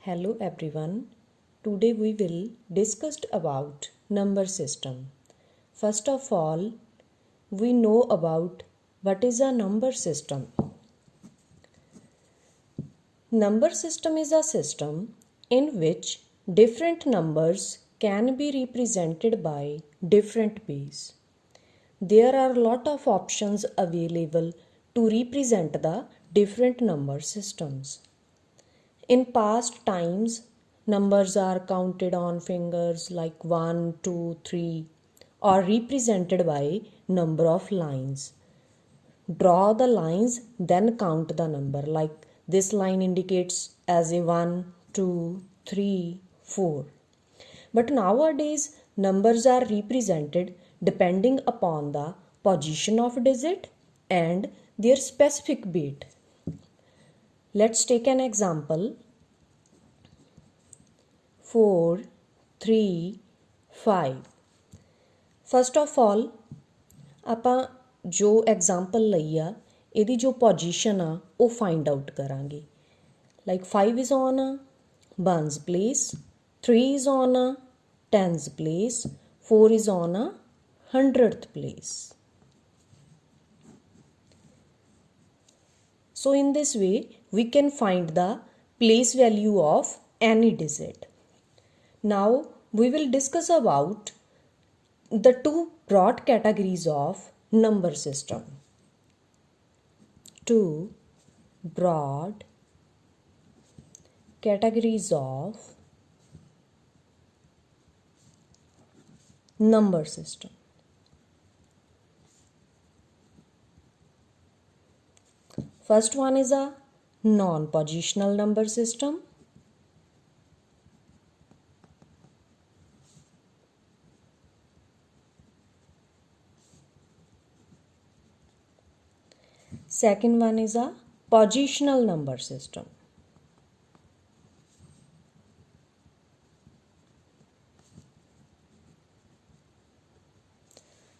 Hello everyone. Today we will discuss about number system. First of all, we know about what is a number system. Number system is a system in which different numbers can be represented by different ways. There are a lot of options available to represent the different number systems. In past times, numbers are counted on fingers like 1, 2, 3 or represented by number of lines. Draw the lines, then count the number. Like this line indicates as a 1, 2, 3, 4. But nowadays, numbers are represented depending upon the position of digit and their specific bit. Let's take an example. 4, 3, 5. First of all, ਆਪਾਂ जो example ਲਈ ਆ ਇਹਦੀ जो position ਆ ਉਹ find out करांगे. Like 5 is on a 1's place, 3 is on a 10's place, 4 is on a 100th place. So in this way, we can find the place value of any digit. Now we will discuss about the two broad categories of number system. Two broad categories of number system. First one is a non-positional number system. Second one is a positional number system.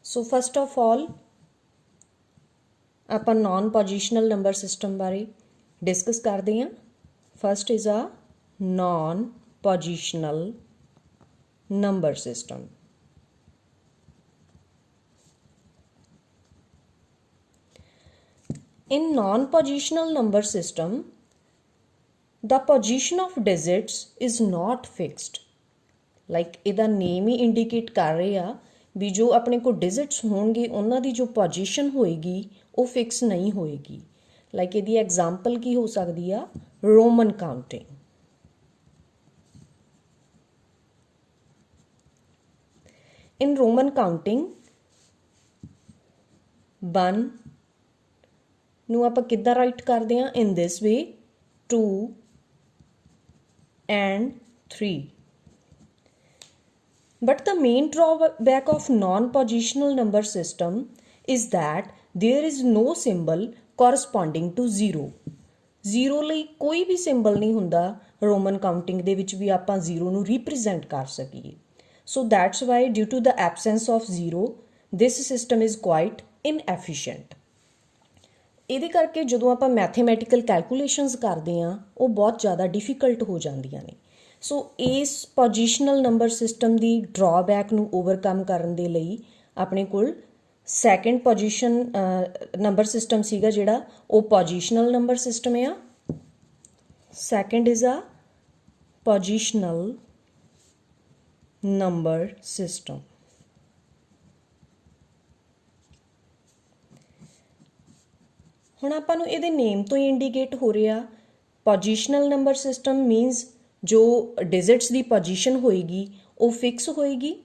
So first of all, ਆਪਾਂ non positional number system बारे discuss करते हैं. First is a non positional number system. In non-positional number system, the position of digits is not fixed. Like ਇਹਦਾ name ही indicate कर रहे ਆ भी जो अपने को digits होंगे उन्हां दी जो position होएगी वो फिक्स नहीं होएगी. लाइक ਇਹਦੀ एग्जाम्पल की हो सकती है Roman counting. In Roman counting 1 ਨੂੰ ਆਪਾਂ ਕਿੱਦਾਂ ਰਾਈਟ ਕਰਦੇ ਹਾਂ in this way 2 and 3. But the main drawback of non-positional number system is that there is no symbol corresponding to 0. 0 ਲਈ ਕੋਈ ਵੀ ਸਿੰਬਲ ਨਹੀਂ ਹੁੰਦਾ ਰੋਮਨ ਕਾਊਂਟਿੰਗ ਦੇ ਵਿੱਚ ਵੀ ਆਪਾਂ 0 ਨੂੰ ਰਿਪਰੈਜ਼ੈਂਟ ਕਰ ਸਕੀਏ. So that's why due to the absence of 0, this system is quite inefficient. ਇਹਦੇ ਕਰਕੇ ਜਦੋਂ ਆਪਾਂ ਮੈਥਮੈਟੀਕਲ ਕੈਲਕੂਲੇਸ਼ਨਸ ਕਰਦੇ ਹਾਂ ਉਹ ਬਹੁਤ ਜ਼ਿਆਦਾ ਡਿਫਿਕਲਟ ਹੋ ਜਾਂਦੀਆਂ ਨੇ. ਸੋ ਇਸ ਪੋਜੀਸ਼ਨਲ ਨੰਬਰ ਸਿਸਟਮ ਦੀ ਡਰਾਬੈਕ ਨੂੰ ਓਵਰਕਮ ਕਰਨ ਦੇ ਲਈ ਆਪਣੇ ਕੋਲ ਸੈਕੰਡ ਪੋਜੀਸ਼ਨ ਨੰਬਰ ਸਿਸਟਮ ਸੀਗਾ ਜਿਹੜਾ ਉਹ ਪੋਜੀਸ਼ਨਲ ਨੰਬਰ ਸਿਸਟਮ ਆ. Second is a positional number system. ਹੁਣ ਆਪਾਂ ਨੂੰ ਇਹਦੇ ਨੇਮ ਤੋਂ ਹੀ ਇੰਡੀਕੇਟ ਹੋ ਰਿਹਾ ਪੋਜੀਸ਼ਨਲ ਨੰਬਰ ਸਿਸਟਮ ਮੀਨਸ ਜੋ ਡਿਜਿਟਸ ਦੀ ਪੋਜੀਸ਼ਨ ਹੋਏਗੀ ਉਹ ਫਿਕਸ ਹੋਏਗੀ.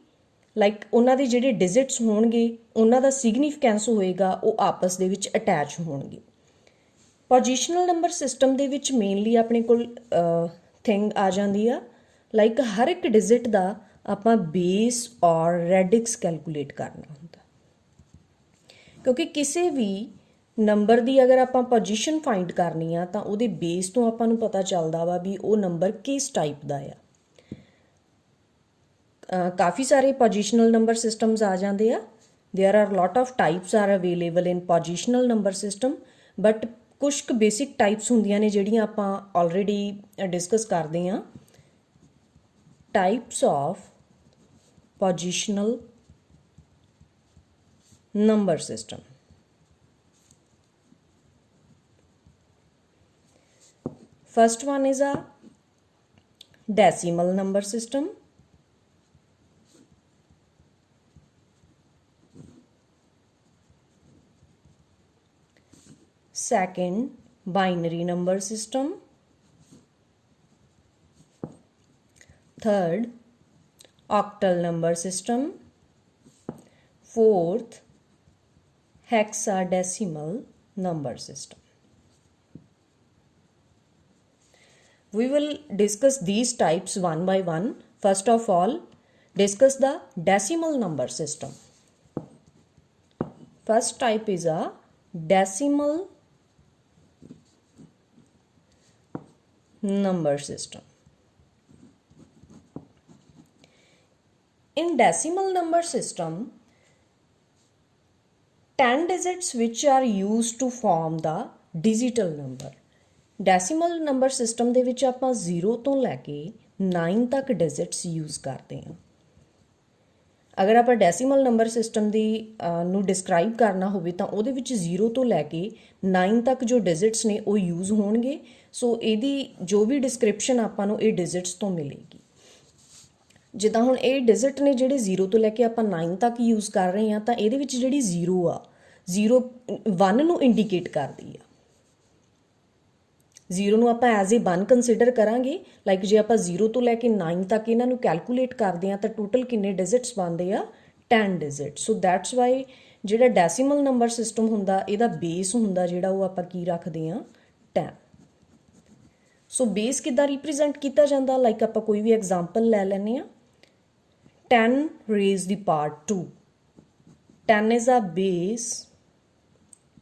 ਲਾਈਕ ਉਹਨਾਂ ਦੇ ਜਿਹੜੇ ਡਿਜਿਟਸ ਹੋਣਗੇ ਉਹਨਾਂ ਦਾ ਸਿਗਨੀਫੀਕੈਂਸ ਹੋਏਗਾ ਉਹ ਆਪਸ ਦੇ ਵਿੱਚ ਅਟੈਚ ਹੋਣਗੇ. ਪੋਜੀਸ਼ਨਲ ਨੰਬਰ ਸਿਸਟਮ ਦੇ ਵਿੱਚ ਮੇਨਲੀ ਆਪਣੇ ਕੋਲ ਥਿੰਗ ਆ ਜਾਂਦੀ ਆ ਲਾਈਕ ਹਰ ਇੱਕ ਡਿਜਿਟ ਦਾ ਆਪਾਂ ਬੇਸ ਔਰ ਰੈਡਿਕਸ ਕੈਲਕੂਲੇਟ ਕਰਨਾ ਹੁੰਦਾ ਕਿਉਂਕਿ ਕਿਸੇ ਵੀ ਨੰਬਰ ਦੀ ਅਗਰ ਆਪਾਂ ਪੋਜੀਸ਼ਨ ਫਾਈਂਡ ਕਰਨੀ ਆ ਤਾਂ ਉਹਦੇ ਬੇਸ ਤੋਂ ਆਪਾਂ ਨੂੰ ਪਤਾ ਚੱਲਦਾ ਵਾ ਵੀ ਉਹ ਨੰਬਰ ਕਿਸ ਟਾਈਪ ਦਾ ਆ. ਕਾਫੀ ਸਾਰੇ ਪੋਜੀਸ਼ਨਲ ਨੰਬਰ ਸਿਸਟਮਸ ਆ ਜਾਂਦੇ ਆ. There are lot of types are available in positional number system but कुछ क बेसिक टाइप्स ਹੁੰਦੀਆਂ ਨੇ ਜਿਹੜੀਆਂ ਆਪਾਂ ਆਲਰੇਡੀ ਡਿਸਕਸ ਕਰਦੇ ਹਾਂ। Types of positional number system. First one is a decimal number system. Second, binary number system. Third, octal number system। fourth, hexadecimal number system। We will discuss these types one by one। First of all, discuss the decimal number system। First type is a decimal number system। In decimal number system, 10 digits which are used to form the digital number। decimal number system ਦੇ ਵਿੱਚ ਆਪਾਂ 0 ਤੋਂ ਲੈ ਕੇ 9 ਤੱਕ digits use ਕਰਦੇ ਹਾਂ। ਅਗਰ ਆਪਾਂ decimal number system ਦੀ ਨੂੰ describe ਕਰਨਾ ਹੋਵੇ ਤਾਂ ਉਹਦੇ ਵਿੱਚ 0 ਤੋਂ ਲੈ ਕੇ 9 ਤੱਕ ਜੋ digits ਨੇ ਉਹ use ਹੋਣਗੇ। ਸੋ ਇਹਦੀ ਜੋ ਵੀ description ਆਪਾਂ ਨੂੰ ਇਹ digits ਤੋਂ ਮਿਲੇਗੀ। ਜਿੱਦਾਂ ਹੁਣ ਇਹ ਡਿਜਿਟ ਨੇ ਜਿਹੜੇ 0 ਤੋਂ ਲੈ ਕੇ ਆਪਾਂ 9 ਤੱਕ ਯੂਜ਼ ਕਰ ਰਹੇ ਹਾਂ ਤਾਂ ਇਹਦੇ ਵਿੱਚ ਜਿਹੜੀ 0 ਆ 1 ਨੂੰ ਇੰਡੀਕੇਟ ਕਰਦੀ ਆ। 0 ਨੂੰ ਆਪਾਂ ਐਜ਼ ਏ 1 ਕੰਸੀਡਰ ਕਰਾਂਗੇ। ਲਾਈਕ ਜੇ ਆਪਾਂ 0 ਤੋਂ ਲੈ ਕੇ 9 ਤੱਕ ਇਹਨਾਂ ਨੂੰ ਕੈਲਕੂਲੇਟ ਕਰਦੇ ਹਾਂ ਤਾਂ ਟੋਟਲ ਕਿੰਨੇ ਡਿਜਿਟਸ ਬਣਦੇ ਆ 10 ਡਿਜਿਟ। ਸੋ ਦੈਟਸ ਵਾਈ ਜਿਹੜਾ ਡੈਸੀਮਲ ਨੰਬਰ ਸਿਸਟਮ ਹੁੰਦਾ ਇਹਦਾ ਬੇਸ ਹੁੰਦਾ ਜਿਹੜਾ ਉਹ ਆਪਾਂ ਕੀ ਰੱਖਦੇ ਹਾਂ 10। ਸੋ ਬੇਸ ਕਿੱਦਾਂ ਰਿਪਰੈਜ਼ੈਂਟ ਕੀਤਾ ਜਾਂਦਾ ਲਾਈਕ ਆਪਾਂ ਕੋਈ ਵੀ ਐਗਜ਼ਾਮਪਲ ਲੈ ਲੈਂਦੇ ਹਾਂ। 10 raised the power 2। 10 is a base,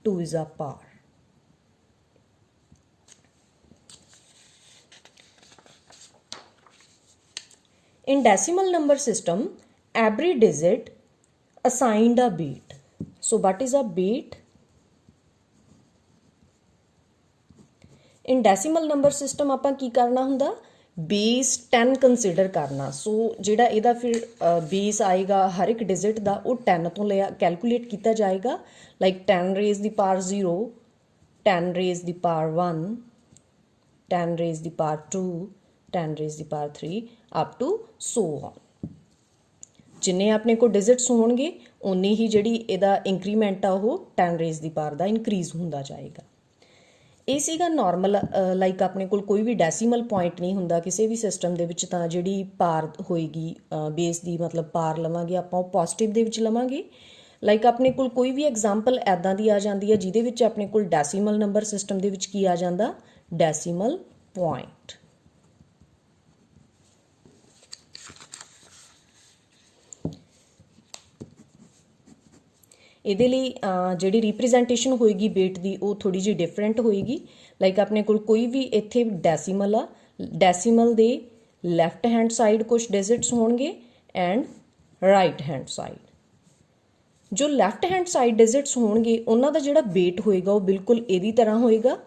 2 is a power। In decimal number system, every digit assigned a beat। So what is a beat? In decimal number system ਆਪਾਂ ਕੀ ਕਰਨਾ ਹੁੰਦਾ ਬੇਸ 10 ਕੰਸੀਡਰ ਕਰਨਾ। ਸੋ ਜਿਹੜਾ ਇਹਦਾ ਫਿਰ ਬੇਸ ਆਏਗਾ ਹਰ ਇੱਕ ਡਿਜਿਟ ਦਾ ਉਹ 10 ਤੋਂ ਲਿਆ ਕੈਲਕੂਲੇਟ ਕੀਤਾ ਜਾਏਗਾ। ਲਾਈਕ 10 ਰੇਜ਼ ਦੀ ਪਾਵਰ 0, 10 ਰੇਜ਼ ਦੀ ਪਾਵਰ 1, 10 ਰੇਜ਼ ਦੀ ਪਾਵਰ 2, 10 ਰੇਜ਼ ਦੀ power 3 up to so on. ਜਿੰਨੇ ਆਪਣੇ ਕੋਲ ਡਿਜਿਟਸ ਹੋਣਗੇ ਉਨੀ ਹੀ ਜਿਹੜੀ ਇਹਦਾ ਇੰਕਰੀਮੈਂਟ ਆ ਉਹ 10 ਰੇਜ਼ ਦੀ ਪਾਵਰ ਦਾ ਇਨਕਰੀਜ਼ ਹੁੰਦਾ ਜਾਏਗਾ। ਇਹ ਸੀਗਾ ਨੋਰਮਲ ਲਾਈਕ ਆਪਣੇ ਕੋਲ ਕੋਈ ਵੀ ਡੈਸੀਮਲ ਪੁਆਇੰਟ ਨਹੀਂ ਹੁੰਦਾ ਕਿਸੇ ਵੀ ਸਿਸਟਮ ਦੇ ਵਿੱਚ ਤਾਂ ਜਿਹੜੀ ਪਾਰ ਹੋਏਗੀ ਬੇਸ ਦੀ ਮਤਲਬ ਪਾਰ ਲਵਾਂਗੇ ਆਪਾਂ ਉਹ ਪੋਜ਼ਿਟਿਵ ਦੇ ਵਿੱਚ ਲਵਾਂਗੇ। ਲਾਈਕ ਆਪਣੇ ਕੋਲ ਕੋਈ ਵੀ ਐਗਜ਼ਾਮਪਲ ਐਦਾਂ ਦੀ ਆ ਜਾਂਦੀ ਹੈ ਜਿਹਦੇ ਵਿੱਚ ਆਪਣੇ ਕੋਲ ਡੈਸੀਮਲ ਨੰਬਰ ਸਿਸਟਮ ਦੇ ਵਿੱਚ ਕੀ ਆ ਜਾਂਦਾ ਡੈਸੀਮਲ ਪੁਆਇੰਟ। ਇਹਦੇ ਲਈ ਜਿਹੜੀ ਰਿਪਰੈਜ਼ੈਂਟੇਸ਼ਨ ਹੋਏਗੀ ਬੇਟ ਦੀ ਉਹ ਥੋੜੀ ਜਿਹੀ ਡਿਫਰੈਂਟ ਹੋਏਗੀ। ਲਾਈਕ ਆਪਣੇ ਕੋਲ ਕੋਈ ਵੀ ਇੱਥੇ ਡੈਸੀਮਲ ਆ ਡੈਸੀਮਲ ਦੇ ਲੈਫਟ ਹੈਂਡ ਸਾਈਡ ਕੁਝ ਡਿਜਿਟਸ ਹੋਣਗੇ ਐਂਡ ਰਾਈਟ ਹੈਂਡ ਸਾਈਡ। ਜੋ ਲੈਫਟ ਹੈਂਡ ਸਾਈਡ ਡਿਜਿਟਸ ਹੋਣਗੇ ਉਹਨਾਂ ਦਾ ਜਿਹੜਾ ਬੇਟ ਹੋਏਗਾ ਉਹ ਬਿਲਕੁਲ ਇਹਦੀ ਤਰ੍ਹਾਂ ਹੋਏਗਾ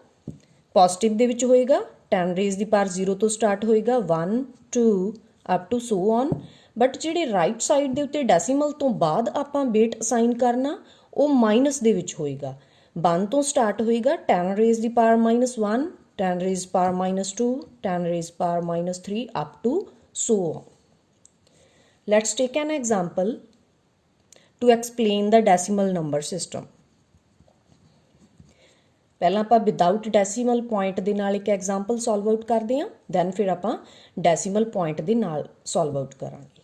ਪੋਜ਼ਿਟਿਵ ਦੇ ਵਿੱਚ ਹੋਏਗਾ। 10 ਰੇਜ਼ ਦੀ ਪਾਵਰ 0 ਤੋਂ ਸਟਾਰਟ ਹੋਏਗਾ 1 2 up to so on. But ਜਿਹੜੇ ਰਾਈਟ ਸਾਈਡ ਦੇ ਉੱਤੇ ਡੈਸੀਮਲ ਤੋਂ ਬਾਅਦ ਆਪਾਂ ਬੇਟ ਅਸਾਈਨ ਕਰਨਾ ਉਹ ਮਾਈਨਸ ਦੇ ਵਿੱਚ ਹੋਏਗਾ। 1 ਤੋਂ ਸਟਾਰਟ ਹੋਏਗਾ 10 ਰੇਜ਼ ਦੀ power -1, 10 raise power -2, 10 raise power -3 up to so on. Let's take an example to explain the decimal number system। ਪਹਿਲਾਂ ਆਪਾਂ ਵਿਦਆਊਟ ਡੈਸੀਮਲ ਪੁਆਇੰਟ ਦੇ ਨਾਲ ਇੱਕ ਐਗਜ਼ਾਮਪਲ ਸੋਲਵ ਆਊਟ ਕਰਦੇ ਹਾਂ ਦੈਨ ਫਿਰ ਆਪਾਂ ਡੈਸੀਮਲ ਪੁਆਇੰਟ ਦੇ ਨਾਲ ਸੋਲਵ ਆਊਟ ਕਰਾਂਗੇ।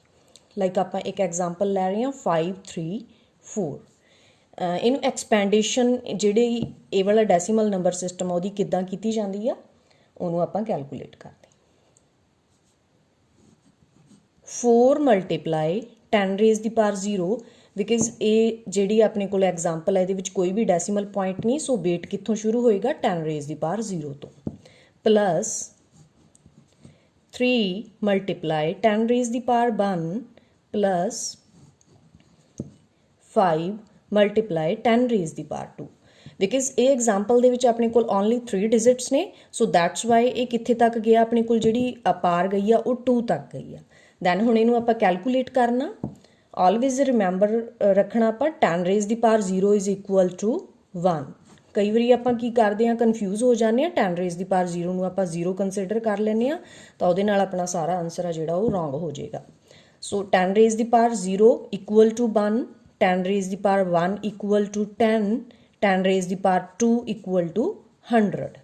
ਲਾਈਕ ਆਪਾਂ ਇੱਕ ਐਗਜ਼ਾਮਪਲ ਲੈ ਰਹੇ ਹਾਂ 5 3 4। ਇਹਨੂੰ ਐਕਸਪੈਂਡੇਸ਼ਨ ਜਿਹੜੀ ਇਹ ਵਾਲਾ ਡੈਸੀਮਲ ਨੰਬਰ ਸਿਸਟਮ ਉਹਦੀ ਕਿੱਦਾਂ ਕੀਤੀ ਜਾਂਦੀ ਆ ਉਹਨੂੰ ਆਪਾਂ ਕੈਲਕੂਲੇਟ ਕਰਦੇ ਹਾਂ। 4 ਮਲਟੀਪਲਾਈ 10 ਰੇਜ਼ ਦੀ ਪਾਵਰ 0 ਬਿਕਾਜ਼ ਇਹ ਜਿਹੜੀ ਆਪਣੇ ਕੋਲ ਐਗਜ਼ਾਮਪਲ ਹੈ ਇਹਦੇ ਵਿੱਚ ਕੋਈ ਵੀ ਡੈਸੀਮਲ ਪੁਆਇੰਟ ਨਹੀਂ ਸੋ ਬੇਟ ਕਿੱਥੋਂ ਸ਼ੁਰੂ ਹੋਏਗਾ 10 ਰੇਜ਼ ਦੀ ਪਾਵਰ 0 ਤੋਂ ਪਲੱਸ 3 ਮਲਟੀਪਲਾਈ 10 ਰੇਜ਼ ਦੀ ਪਾਵਰ 1 ਪਲੱਸ 5 ਮਲਟੀਪਲਾਈ 10 ਰੇਜ਼ ਦੀ ਪਾਵਰ 2। बिकॉज ये एग्जाम्पल दे विच अपने कोल ओनली 3 डिजिट्स ने, सो दैट्स वाई ये कित्थे तक गया, अपने कोल जिहड़ी पार गई आ वो 2 तक गई आ। दैन हुण इहनूं आपां कैलकुलेट करना, ऑलवेज रिमैंबर रखना आपां 10 raise the power 0 is equal to 1। कई वारी आपां की करदे हां, कन्फ्यूज़ हो जाने 10 रेज़ दी पावर 0 नूं आपां 0 कंसीडर कर लैंदे आ, तां उहदे नाल अपना सारा आंसर आ जिहड़ा वो रॉन्ग हो जाएगा। So 10 raise the power 0 equal to 1, 10 raise the power 1 equal to 10, 10 raise the power 2 equal to 100।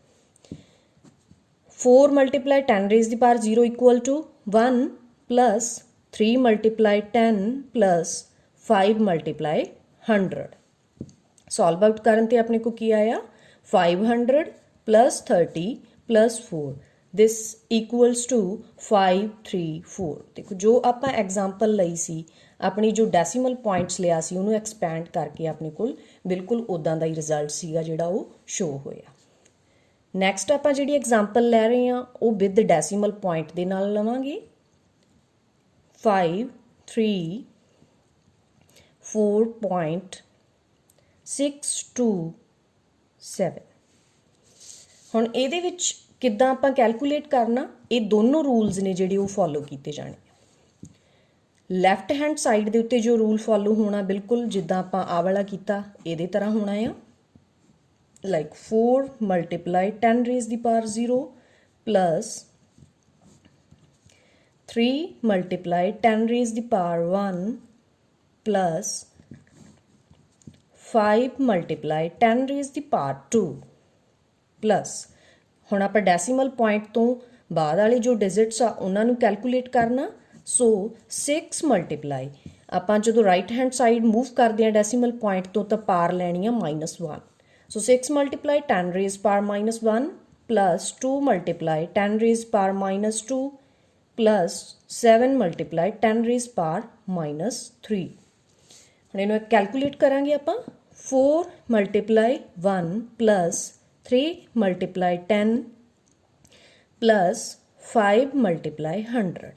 4 multiply 10 raise the power 0 equal to 1 plus 3 multiply 10 plus 5 multiply 100। Solve out करन ते अपने को की आया 500 plus 30 plus 4, this equals to 534। देखो जो आपां example लई सी, अपनी जो डेसीमल पॉइंट्स लिया सी उन्होंने एक्सपैंड करके अपने कोल बिल्कुल उदां दा ही रिजल्ट सीगा जिहड़ा वो शो होया। नैक्सट आपां जिहड़ी एग्जाम्पल लै रहे हैं वो विद डेसीमल पॉइंट दे नाल लवांगे। 534.627। हुण इहदे विच किद्दां आपां कैलकुलेट करना, ये दोनों रूल्स ने जिहड़े वो फॉलो कीते जाने। लैफ्ट हैंड साइड के उत्ते जो रूल फॉलो होना बिल्कुल जिद्दां आपां आ वाला कीता इहदे तरह होना है, लाइक 4 मल्टीप्लाई 10 रेज़ दी पावर 0 प्लस 3 मल्टीप्लाई 10 रेज़ दी पावर 1 प्लस 5 मल्टीप्लाई 10 रेज़ दी पावर 2 प्लस हुण आपां डेसीमल पॉइंट तो बाद वाले जो डिजिट्स आ उन्होंने कैलकुलेट करना। सो 6 मल्टीप्लाई आपां जो राइट हैंड साइड मूव करते हैं डेसीमल पॉइंट तो पार लैनी है -1। सो 6 multiply 10 raise power -1 plus 2 multiply 10 raise power -2 plus 7 multiply 10 raise power -3। हुण इहनूं कैलकुलेट करांगे आपां 4 multiply 1 plus 3 multiply 10 plus 5 multiply 100।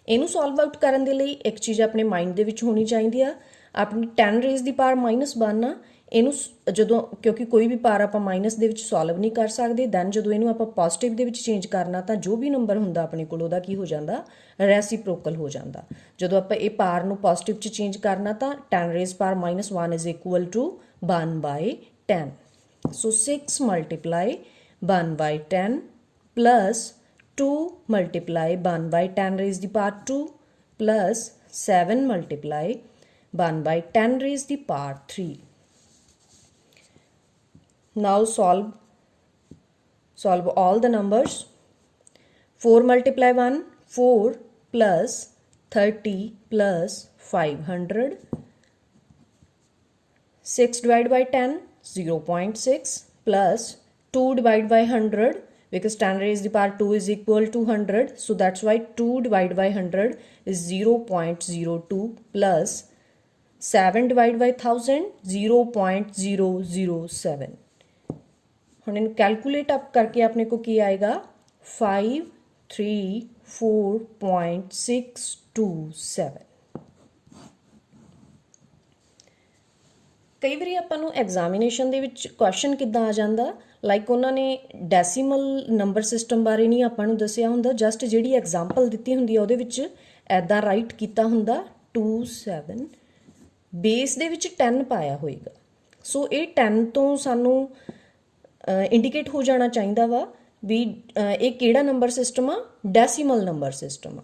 इनू सॉल्व आउट करने के लिए एक चीज़ अपने माइंड दे विच होनी चाहिए आ, अपनी 10 रेज़ दी पावर -1 आ, इनू जदों क्योंकि कोई भी पावर आपां माइनस दे विच सॉल्व नहीं कर सकते, दैन जदों इनू आपां पॉजिटिव दे विच चेंज करना तो जो भी नंबर हुंदा अपने कोल उहदा की हो जाता, रेसिप्रोकल हो जाता। जदों आपां ये पावर नू पॉजिटिव च चेंज करना तो 10 raise power -1 is equal to 1/10। So 6 multiply 1/10 plus 2 multiply 1/10 raise the power 2 plus 7 multiply 1/10 raise the power 3। Now solve all the numbers. 4 multiply 1 4 plus 30 plus 500, 6 divided by 10 0.6 plus 2 divided by 100 because 10 raised to the power 2 is equal to 100, so that's why 2 divided by 100 is 0.02 plus 7 divided by 1000 0.007। हुण इन्हूं calculate up करके अपने को की आएगा 534.627। कई बारी आपां नूं एग्जामिनेशन दे विच क्वेश्चन किद्दां आ जांदा, लाइक उन्होंने डेसीमल नंबर सिस्टम बारे नहीं आपां नूं दस्सिया हुंदा, जस्ट जिहड़ी एग्जाम्पल दित्ती हुंदी है उहदे विच ऐदां राइट कीता हुंदा 27 बेस दे विच 10 पाया होएगा। सो ये 10 तो सानूं इंडीकेट हो जाना चाहिए वा भी ये किहड़ा नंबर सिस्टम आ, डेसीमल नंबर सिस्टम आ।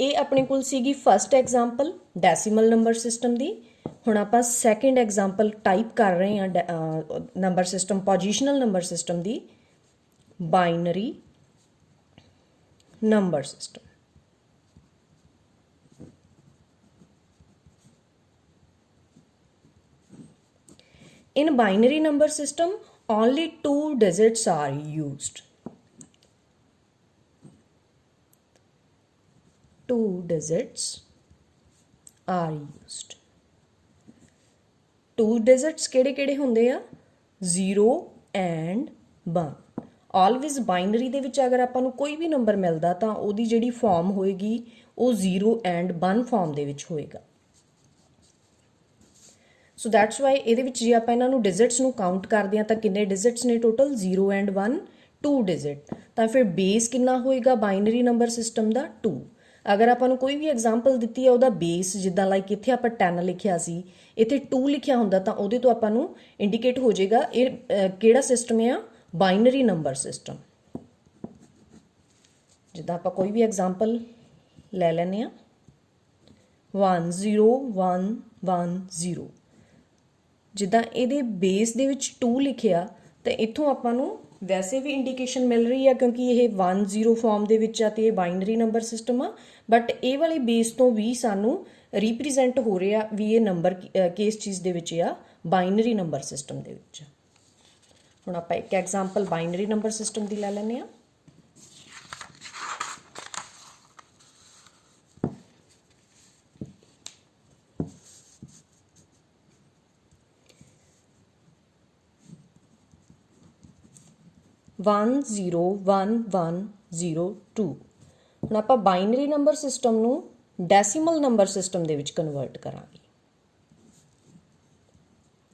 ये अपने कोल सीगी first example decimal number system दी। हुण आपां सैकेंड एग्जाम्पल टाइप कर रहे हैं number system positional number system दी, binary number system. In binary number system, only 2 digits are used. 2 digits are used. 2 digits किहड़े-किहड़े हुंदे आ? 0 and 1। ऑलवेज बाइनरी दे विच अगर आपां नूं कोई भी नंबर मिलदा तां उहदी जिहड़ी फॉर्म होएगी वो 0 and 1 फॉर्म दे विच होएगा। ਸੋ ਦੈਟਸ ਵਾਈ ਇਹਦੇ ਵਿੱਚ ਜੇ ਆਪਾਂ ਇਹਨਾਂ ਨੂੰ ਡਿਜਿਟਸ ਨੂੰ ਕਾਊਂਟ ਕਰਦੇ ਹਾਂ ਤਾਂ ਕਿੰਨੇ ਡਿਜਿਟਸ ਨੇ ਟੋਟਲ 0 ਐਂਡ 1 2 ਡਿਜਿਟ। ਤਾਂ ਫਿਰ ਬੇਸ ਕਿੰਨਾ ਹੋਏਗਾ ਬਾਈਨਰੀ ਨੰਬਰ ਸਿਸਟਮ ਦਾ 2। ਅਗਰ ਆਪਾਂ ਨੂੰ ਕੋਈ ਵੀ ਐਗਜ਼ਾਮਪਲ ਦਿੱਤੀ ਹੈ ਉਹਦਾ ਬੇਸ ਜਿੱਦਾਂ ਲਾਈਕ ਇੱਥੇ ਆਪਾਂ 10 ਲਿਖਿਆ ਸੀ, ਇੱਥੇ 2 ਲਿਖਿਆ ਹੁੰਦਾ ਤਾਂ ਉਹਦੇ ਤੋਂ ਆਪਾਂ ਨੂੰ ਇੰਡੀਕੇਟ ਹੋ ਜਾਏਗਾ ਇਹ ਕਿਹੜਾ ਸਿਸਟਮ ਆ, ਬਾਈਨਰੀ ਨੰਬਰ ਸਿਸਟਮ। ਜਿੱਦਾਂ ਆਪਾਂ ਕੋਈ ਵੀ ਐਗਜ਼ਾਮਪਲ ਲੈ ਲੈਂਦੇ ਹਾਂ 1 0 1 1 0, ਜਿੱਦਾਂ ਇਹਦੇ ਬੇਸ ਦੇ ਵਿੱਚ 2 ਲਿਖਿਆ ਤਾਂ ਇੱਥੋਂ ਆਪਾਂ ਨੂੰ ਵੈਸੇ ਵੀ ਇੰਡੀਕੇਸ਼ਨ ਮਿਲ ਰਹੀ ਆ ਕਿਉਂਕਿ ਇਹ 1 0 ਫਾਰਮ ਦੇ ਵਿੱਚ ਆ ਤੇ ਇਹ ਬਾਈਨਰੀ ਨੰਬਰ ਸਿਸਟਮ ਆ, ਬਟ ਇਹ ਵਾਲੇ ਬੇਸ ਤੋਂ ਵੀ ਸਾਨੂੰ ਰਿਪਰੈਜ਼ੈਂਟ ਹੋ ਰਿਹਾ ਵੀ ਇਹ ਨੰਬਰ ਕਿਸ ਚੀਜ਼ ਦੇ ਵਿੱਚ ਆ, ਬਾਈਨਰੀ ਨੰਬਰ ਸਿਸਟਮ ਦੇ ਵਿੱਚ। ਹੁਣ ਆਪਾਂ ਇੱਕ ਐਗਜ਼ਾਮਪਲ ਬਾਈਨਰੀ ਨੰਬਰ ਸਿਸਟਮ ਦੀ ਲੈ ਲੈਂਦੇ ਹਾਂ। One zero one one zero two. ਹੁਣ ਆਪਾਂ ਬਾਈਨਰੀ ਨੰਬਰ ਸਿਸਟਮ ਨੂੰ ਡੈਸੀਮਲ ਨੰਬਰ ਸਿਸਟਮ ਦੇ ਵਿੱਚ ਕਨਵਰਟ ਕਰਾਂਗੇ।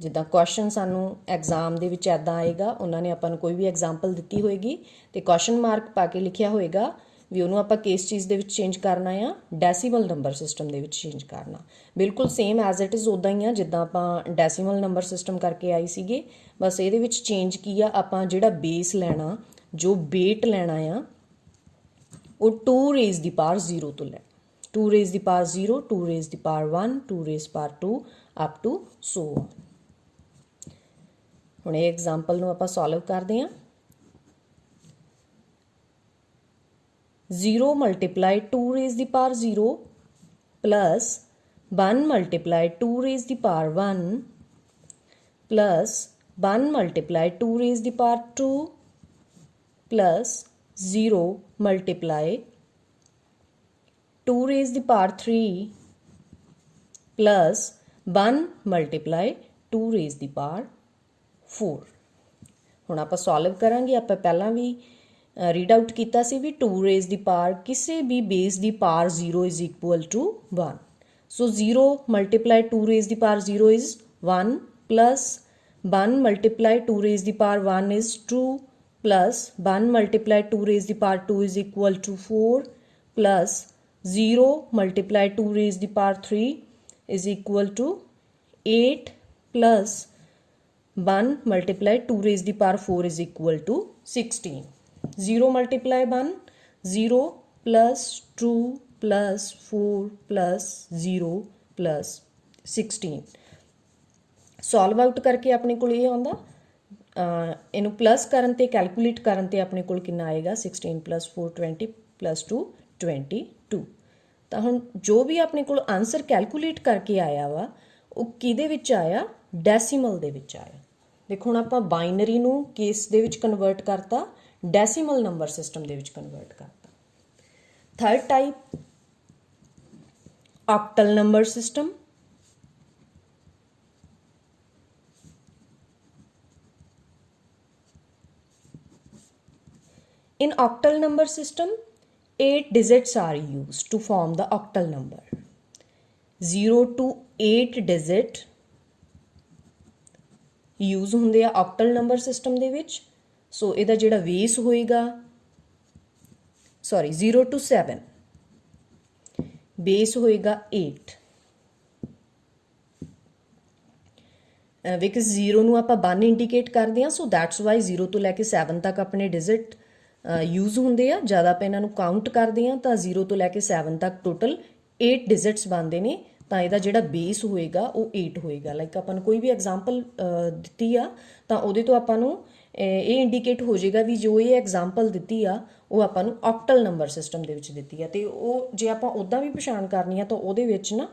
ਜਿੱਦਾਂ ਕੁਐਸਚਨ ਸਾਨੂੰ ਐਗਜ਼ਾਮ ਦੇ ਵਿੱਚ ਐਦਾਂ ਆਏਗਾ, ਉਹਨਾਂ ਨੇ ਆਪਾਂ ਨੂੰ ਕੋਈ ਵੀ ਐਗਜ਼ਾਮਪਲ ਦਿੱਤੀ ਹੋਏਗੀ ਤੇ ਕੁਐਸਚਨ ਮਾਰਕ ਪਾ ਕੇ ਲਿਖਿਆ ਹੋਏਗਾ ਵੀ ਉਹਨੂੰ ਆਪਾਂ ਕਿਸ ਚੀਜ਼ ਦੇ ਵਿੱਚ ਚੇਂਜ ਕਰਨਾ ਆ, ਡੈਸੀਮਲ ਨੰਬਰ ਸਿਸਟਮ ਦੇ ਵਿੱਚ ਚੇਂਜ ਕਰਨਾ। ਬਿਲਕੁਲ ਸੇਮ ਐਜ਼ ਇਟ ਇਜ਼ ਉੱਦਾਂ ਹੀ ਆ ਜਿੱਦਾਂ ਆਪਾਂ ਡੈਸੀਮਲ ਨੰਬਰ ਸਿਸਟਮ ਕਰਕੇ ਆਈ ਸੀਗੇ, ਬਸ ਇਹਦੇ ਵਿੱਚ ਚੇਂਜ ਕੀ ਆ, ਆਪਾਂ ਜਿਹੜਾ ਬੇਸ ਲੈਣਾ, ਜੋ ਵੇਟ ਲੈਣਾ ਆ ਉਹ 2 ਰੇਜ਼ ਦੀ ਪਾਵਰ 0 ਤੋਂ ਲੈ 2 ਰੇਜ਼ ਦੀ ਪਾਵਰ 0 2 ਰੇਜ਼ ਦੀ power 1 2 raise power 2 up to so on. ਹੁਣ ਇਹ ਐਗਜ਼ਾਮਪਲ ਨੂੰ ਆਪਾਂ ਸੋਲਵ ਕਰਦੇ ਹਾਂ। 0 multiply 2 raised the power 0 plus 1 multiply 2 raised the power 1 plus 1 multiply 2 raised the power 2 plus 0 multiply 2 raised the power 3 plus 1 multiply 2 raised the power 4। ਹੁਣ ਆਪਾਂ solve ਕਰਾਂਗੇ। ਆਪਾਂ ਪਹਿਲਾਂ ਵੀ ਰੀਡ ਆਊਟ ਕੀਤਾ ਸੀ ਵੀ 2 ਰੇਜ਼ ਦੀ ਪਾਵਰ ਕਿਸੇ ਵੀ ਬੇਸ ਦੀ power 0 is equal to 1। So 0 multiply 2 raise ਦੀ power 0 is 1 plus 1 multiply 2 raise ਦੀ power 1 is 2 plus 1 multiply 2 raised the power 2 is equal to 4 plus 0 multiply 2 raised the power 3 is equal to 8 plus 1 multiply 2 raised the power 4 is equal to 16. 0 multiply 1 0 plus 2 plus 4 plus 0 plus 16। Solve out ਕਰਕੇ ਆਪਣੇ ਕੋਲ ਇਹ ਆਉਂਦਾ, ਇਹਨੂੰ plus ਕਰਨ ਤੇ calculate ਕਰਨ ਤੇ ਆਪਣੇ ਕੋਲ ਕਿੰਨਾ ਆਏਗਾ 16 plus 4 20 plus 2 22। ਤਾਂ ਹੁਣ ਜੋ ਵੀ ਆਪਣੇ ਕੋਲ ਆਨਸਰ ਕੈਲਕੂਲੇਟ ਕਰਕੇ ਆਇਆ ਵਾ ਉਹ ਕਿਹਦੇ ਵਿੱਚ ਆਇਆ, ਡੈਸੀਮਲ ਦੇ ਵਿੱਚ ਆਇਆ। ਦੇਖੋ ਹੁਣ ਆਪਾਂ ਬਾਈਨਰੀ ਨੂੰ ਕੇਸ ਦੇ ਵਿੱਚ ਕਨਵਰਟ ਕਰਤਾ, ਡੈਸੀਮਲ ਨੰਬਰ ਸਿਸਟਮ ਦੇ ਵਿੱਚ ਕਨਵਰਟ ਕਰਤਾ। Third type octal number system. In octal number system, 8 digits are used to form the octal number. 0 to 8 digit use ਹੁੰਦੇ ਆ octal number system ਦੇ ਵਿੱਚ। ਸੋ ਇਹਦਾ ਜਿਹੜਾ ਬੇਸ ਹੋਏਗਾ, 0 to 7 ਬੇਸ ਹੋਏਗਾ 8। ਬਿਕਾਜ਼ 0 ਨੂੰ ਆਪਾਂ 1 ਇੰਡੀਕੇਟ ਕਰਦੇ ਹਾਂ, ਸੋ ਦੈਟਸ ਵਾਈ 0 ਤੋਂ ਲੈ ਕੇ 7 ਤੱਕ ਆਪਣੇ ਡਿਜਿਟ ਯੂਜ਼ ਹੁੰਦੇ ਆ। ਜ਼ਿਆਦਾ ਆਪਾਂ ਇਹਨਾਂ ਨੂੰ ਕਾਊਂਟ ਕਰਦੇ ਹਾਂ ਤਾਂ 0 ਤੋਂ ਲੈ ਕੇ 7 ਤੱਕ ਟੋਟਲ 8 ਡਿਜਿਟਸ ਬਣਦੇ ਨੇ, ਤਾਂ ਇਹਦਾ ਜਿਹੜਾ ਬੇਸ ਹੋਏਗਾ ਉਹ 8 ਹੋਏਗਾ। ਲਾਈਕ ਆਪਾਂ ਨੂੰ ਕੋਈ ਵੀ ਐਗਜ਼ਾਮਪਲ ਦਿੱਤੀ ਆ ਤਾਂ ਉਹਦੇ ਤੋਂ ਆਪਾਂ ਨੂੰ ਇਹ ਇੰਡੀਕੇਟ ਹੋ ਜਾਏਗਾ ਵੀ ਜੋ ਇਹ ਐਗਜ਼ਾਮਪਲ ਦਿੱਤੀ ਆ ਉਹ ਆਪਾਂ ਨੂੰ ਆਕਟਲ ਨੰਬਰ ਸਿਸਟਮ ਦੇ ਵਿੱਚ ਦਿੱਤੀ ਆ। ਤੇ ਉਹ ਜੇ ਆਪਾਂ ਉੱਦਾਂ ਵੀ ਪਛਾਣ ਕਰਨੀ ਆ ਤਾਂ ਉਹਦੇ ਵਿੱਚ ਨਾ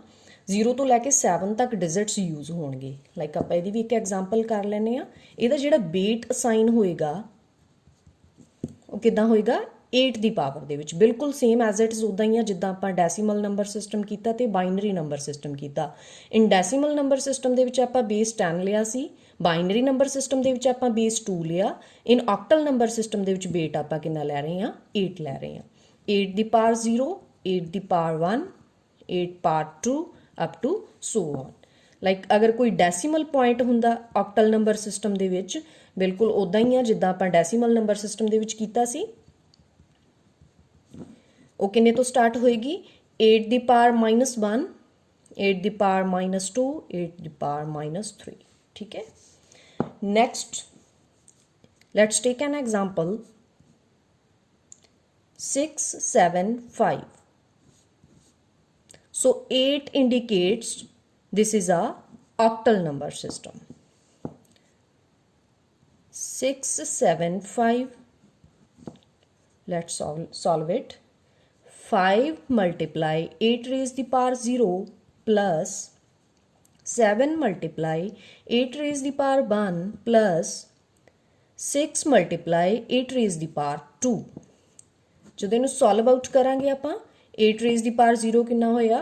0 ਤੋਂ ਲੈ ਕੇ 7 ਤੱਕ ਡਿਜਿਟਸ ਯੂਜ਼ ਹੋਣਗੇ। ਲਾਈਕ ਆਪਾਂ ਇਹਦੀ ਵੀ ਇੱਕ ਐਗਜ਼ਾਮਪਲ ਕਰ ਲੈਂਦੇ ਆ। ਇਹਦਾ ਜਿਹੜਾ ਵੇਟ ਅਸਾਈਨ ਹੋਏਗਾ ਉਹ ਕਿੱਦਾਂ ਹੋਏਗਾ, 8 ਦੀ ਪਾਵਰ ਦੇ ਵਿੱਚ। ਬਿਲਕੁਲ ਸੇਮ ਐਜ਼ ਇਟ ਇਜ਼ ਉੱਦਾਂ ਹੀ ਆ ਜਿੱਦਾਂ ਆਪਾਂ ਡੈਸੀਮਲ ਨੰਬਰ ਸਿਸਟਮ ਕੀਤਾ ਤੇ ਬਾਈਨਰੀ ਨੰਬਰ ਸਿਸਟਮ ਕੀਤਾ। ਇਨ ਡੈਸੀਮਲ ਨੰਬਰ ਸਿਸਟਮ ਦੇ ਵਿੱਚ ਆਪਾਂ ਬੇਸ 10 ਲਿਆ ਸੀ, ਬਾਈਨਰੀ ਨੰਬਰ ਸਿਸਟਮ ਦੇ ਵਿੱਚ ਆਪਾਂ ਬੇਸ 2 ਲਿਆ। ਇਨ ਆਕਟਲ ਨੰਬਰ ਸਿਸਟਮ ਦੇ ਵਿੱਚ ਵੇਟ ਆਪਾਂ ਕਿੰਨਾ ਲੈ ਰਹੇ ਹਾਂ, 8 ਲੈ ਰਹੇ ਹਾਂ। 8 ਦੀ ਪਾਵਰ 0 8 ਦੀ power 1 8 power 2 up to so on. Like ਅਗਰ ਕੋਈ ਡੈਸੀਮਲ ਪੁਆਇੰਟ ਹੁੰਦਾ ਆਕਟਲ ਨੰਬਰ ਸਿਸਟਮ ਦੇ ਵਿੱਚ ਬਿਲਕੁਲ ਉੱਦਾਂ ਹੀ ਆ ਜਿੱਦਾਂ ਆਪਾਂ ਡੈਸੀਮਲ ਨੰਬਰ ਸਿਸਟਮ ਦੇ ਵਿੱਚ ਕੀਤਾ ਸੀ। ਉਹ ਕਿੰਨੇ ਤੋਂ ਸਟਾਰਟ ਹੋਏਗੀ 8 ਦੀ ਪਾਵਰ -1, 8 ਦੀ ਪਾਵਰ -2, 8 ਦੀ ਪਾਵਰ -3। ठीक है, next let's take an example 6 7 5। so 8 indicates this is a octal number system। 6 7 5, let's solve it। 5 multiply 8 raised the power 0 plus 7 multiply 8 raised the power 1 plus 6 multiply 8 raised the power 2। ਜਦੋਂ ਇਹਨੂੰ solve out ਕਰਾਂਗੇ ਆਪਾਂ 8 raised the power 0 ਕਿੰਨਾ ਹੋਇਆ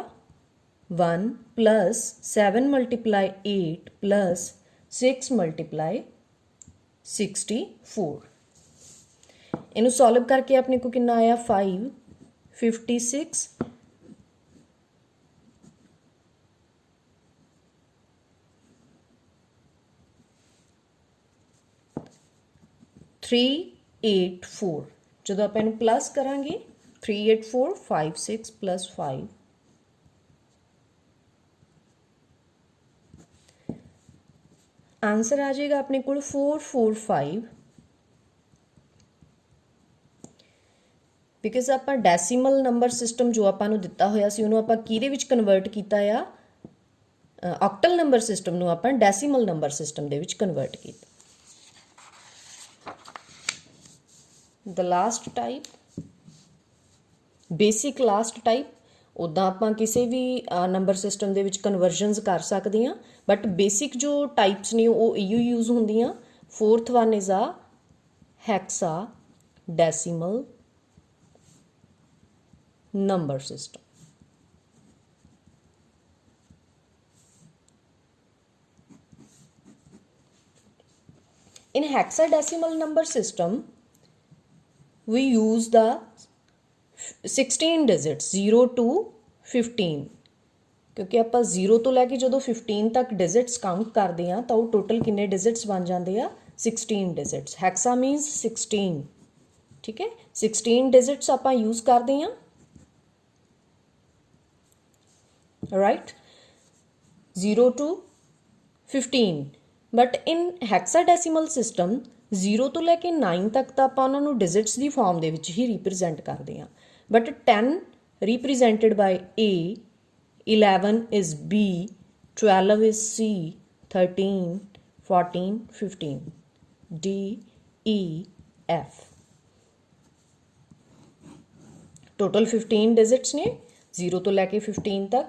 1 plus 7 multiply 8 plus 6 multiply 64। ਇਹਨੂੰ solve ਕਰਕੇ ਆਪਣੇ ਕੋ ਕਿੰਨਾ ਆਇਆ 5 56 384। ਜਦੋਂ ਆਪਾਂ ਇਹਨੂੰ ਪਲੱਸ ਕਰਾਂਗੇ 384 5 6 plus 5 ਆਂਸਰ ਆ ਜਾਏਗਾ ਆਪਣੇ ਕੋਲ 445। ਬਿਕਾਜ਼ ਆਪਾਂ ਡੈਸੀਮਲ ਨੰਬਰ ਸਿਸਟਮ ਜੋ ਆਪਾਂ ਨੂੰ ਦਿੱਤਾ ਹੋਇਆ ਸੀ ਉਹਨੂੰ ਆਪਾਂ ਕਿਹਦੇ ਵਿੱਚ ਕਨਵਰਟ ਕੀਤਾ ਆ ਆਕਟਲ ਨੰਬਰ ਸਿਸਟਮ ਨੂੰ ਆਪਾਂ ਡੈਸੀਮਲ ਨੰਬਰ ਸਿਸਟਮ ਦੇ ਵਿੱਚ ਕਨਵਰਟ ਕੀਤਾ। the last type basic last type ਉੱਦਾਂ ਆਪਾਂ ਕਿਸੇ ਵੀ ਨੰਬਰ ਸਿਸਟਮ ਦੇ ਵਿੱਚ ਕਨਵਰਜਨਸ ਕਰ ਸਕਦੇ ਹਾਂ ਬਟ ਬੇਸਿਕ ਜੋ ਟਾਈਪਸ ਨੇ ਉਹ ਇਹੋ ਯੂਜ਼ ਹੁੰਦੀਆਂ। fourth one is a hexadecimal number system। in hexadecimal number system we use the 16 digits 0 to 15 ਕਿਉਂਕਿ ਆਪਾਂ 0 ਤੋਂ ਲੈ ਕੇ ਜਦੋਂ 15 ਤੱਕ ਡਿਜਿਟਸ ਕਾਊਂਟ ਕਰਦੇ ਆ ਤਾਂ ਉਹ ਟੋਟਲ ਕਿੰਨੇ ਡਿਜਿਟਸ ਬਣ ਜਾਂਦੇ ਆ 16 ਡਿਜਿਟਸ। Hexa means 16। ਠੀਕ ਹੈ 16 ਡਿਜਿਟਸ ਆਪਾਂ ਯੂਜ਼ ਕਰਦੇ ਆ right 0 to 15। But in hexadecimal system 0 ਤੋਂ ਲੈ ਕੇ 9 ਤੱਕ ਤਾਂ ਆਪਾਂ ਉਹਨਾਂ ਨੂੰ ਡਿਜਿਟਸ ਦੀ ਫਾਰਮ ਦੇ ਵਿੱਚ ਹੀ ਰਿਪਰੈਜ਼ੈਂਟ ਕਰਦੇ ਹਾਂ। But 10 represented by A, 11 is B, 12 is C, 13, 14, 15, D, E, F। Total 15 digits ਨੇ 0 ਤੋਂ ਲੈ ਕੇ 15 ਤੱਕ।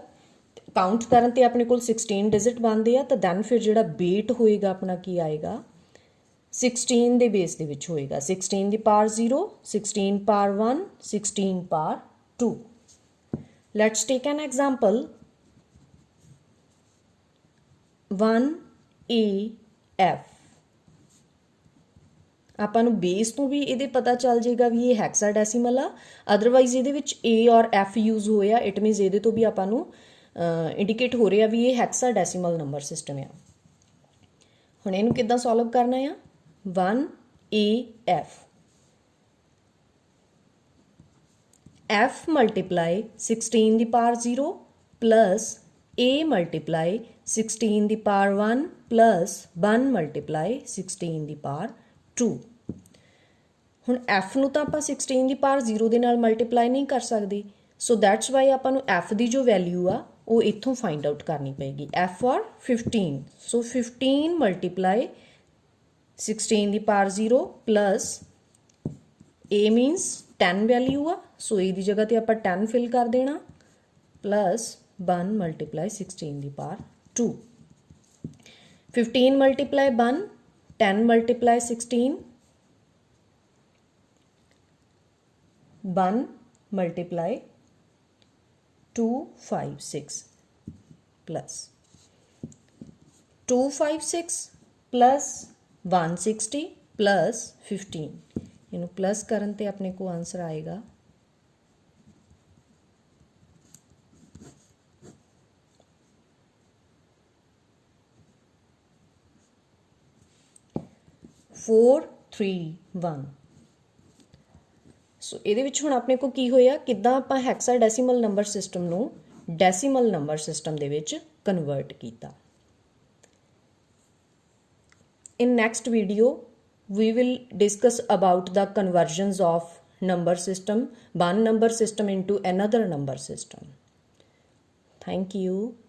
ਕਾਊਂਟ ਕਰਨ ਤੇ ਆਪਣੇ ਕੋਲ 16 ਡਿਜਿਟ ਬਣਦੇ ਆ ਤਾਂ ਦੈਨ ਫਿਰ ਜਿਹੜਾ ਬੇਟ ਹੋਏਗਾ ਆਪਣਾ ਕੀ ਆਏਗਾ 16 ਦੇ ਬੇਸ ਦੇ ਵਿੱਚ ਹੋਏਗਾ 16 ਦੀ power 0, 16 power 1, 16 power 2। Let's take an example 1AF। ਆਪਾਂ ਨੂੰ ਬੇਸ ਤੋਂ ਵੀ ਇਹਦੇ ਪਤਾ ਚੱਲ ਜਾਏਗਾ ਵੀ ਇਹ ਹੈਕਸਾਡੈਸੀਮਲ ਆ। ਅਦਰਵਾਈਜ਼ ਇਹਦੇ ਵਿੱਚ A ਔਰ F ਯੂਜ਼ ਹੋਇਆ ਇਟ ਮੀਨਸ ਇਹਦੇ ਤੋਂ ਵੀ ਆਪਾਂ ਨੂੰ ਇੰਡੀਕੇਟ ਹੋ ਰਿਹਾ ਵੀ ਇਹ ਹੈਕਸਾਡੈਸੀਮਲ ਨੰਬਰ ਸਿਸਟਮ ਆ। ਹੁਣ ਇਹਨੂੰ ਕਿੱਦਾਂ ਸੋਲਵ ਕਰਨਾ ਆ 1AF F multiply 16 the power 0 plus A multiply 16 the power 1 plus 1 multiply 16 the power 2। ਹੁਣ F ਨੂੰ ਤਾਂ ਆਪਾਂ 16 ਦੀ ਪਾਵਰ 0 ਦੇ ਨਾਲ ਮਲਟੀਪਲਾਈ ਨਹੀਂ ਕਰ ਸਕਦੇ ਸੋ ਦੈਟਸ ਵਾਈ ਆਪਾਂ ਨੂੰ F ਦੀ ਜੋ ਵੈਲਿਊ ਆ ਉਹ ਇੱਥੋਂ ਫਾਈਂਡ ਆਊਟ ਕਰਨੀ ਪਏਗੀ F for 15। So 15 multiply 16 the power 0 plus A means 10 value ਆ ਸੋ A ਦੀ ਜਗ੍ਹਾ ਤੇ ਆਪਾਂ 10 ਫਿਲ ਕਰ ਦੇਣਾ ਪਲਸ 1 ਮਲਟੀਪਲਾਈ 16 ਦੀ power 2। 15 multiply 1 10 multiply 16 1 multiply 256 plus 256 plus 160 plus 15 ਇਹਨੂੰ ਪਲੱਸ ਕਰਨ ਤੇ ਆਪਣੇ ਕੋ ਆਨਸਰ ਆਏਗਾ 1 4 3 1। ਸੋ ਇਹਦੇ ਵਿੱਚ ਹੁਣ ਆਪਣੇ ਕੋਲ ਕੀ ਹੋਇਆ, ਕਿੱਦਾਂ ਆਪਾਂ ਹੈਕਸਾਡੈਸੀਮਲ ਨੰਬਰ ਸਿਸਟਮ ਨੂੰ ਡੈਸੀਮਲ ਨੰਬਰ ਸਿਸਟਮ ਦੇ ਵਿੱਚ ਕਨਵਰਟ ਕੀਤਾ। In next video, we will discuss about the conversions of number system, one number system into another number system. Thank you.